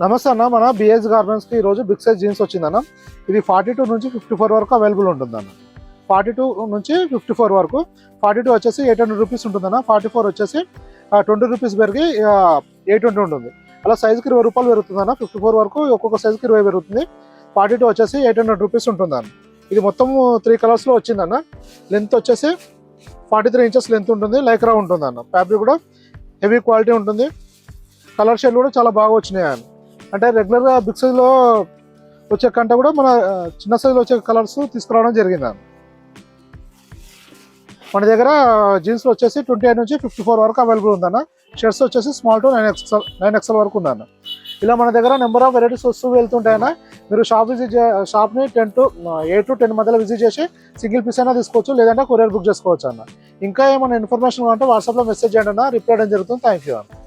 నమస్తే అన్న, మన బిఎస్ గార్మెంట్స్కి ఈరోజు బిగ్ సైజ్ జీన్స్ వచ్చిందన్న. ఇది 42 నుంచి 54 వరకు అవైలబుల్ ఉంటుందన్న. 42 నుంచి 54 వరకు. 42 వచ్చేసి 800 రూపీస్ ఉంటుందన్న. 44 వచ్చేసి 20 రూపీస్ పెరిగి 820 ఉంటుంది. అలా సైజుకి 20 రూపాయలు పెరుగుతుందన్న. 54 వరకు ఒక్కొక్క సైజుకి 20 పెరుగుతుంది. 42 వచ్చేసి 800 రూపీస్ ఉంటుందన్న. ఇది మొత్తం 3 కలర్స్లో వచ్చిందన్న. లెంత్ వచ్చేసి 43 ఇంచెస్ లెంత్ ఉంటుంది. లైక్రా ఉంటుందన్న. ఫ్యాబ్రిక్ కూడా హెవీ క్వాలిటీ ఉంటుంది. కలర్ షేడ్ కూడా చాలా బాగా వచ్చినాయి అన్న. అంటే రెగ్యులర్గా బిగ్ సైజ్లో వచ్చే కంటే కూడా మన చిన్న సైజులో వచ్చే కలర్స్ తీసుకురావడం జరిగింది అన్న. మన దగ్గర జీన్స్లో వచ్చేసి 28 నుంచి 54 వరకు అవైలబుల్ ఉందన్న. షర్ట్స్ వచ్చేసి స్మాల్ టు 9XL వరకు ఉందన్న. ఇలా మన దగ్గర నెంబర్ ఆఫ్ వెరైటీస్ వస్తూ వెళ్తుంటాయన్న. మీరు షాప్ని 8 to 10 మధ్యలో విజిట్ చేసి సింగిల్ పీస్ అయినా తీసుకోవచ్చు, లేదంటే కొరియర్ బుక్ చేసుకోవచ్చు అన్న. ఇంకా ఏమైనా ఇన్ఫర్మేషన్ కావాలంటే వాట్సాప్లో మెసేజ్ చేయండి అన్న, రిప్లై చేయడం జరుగుతుంది. థ్యాంక్ యూ అన్న.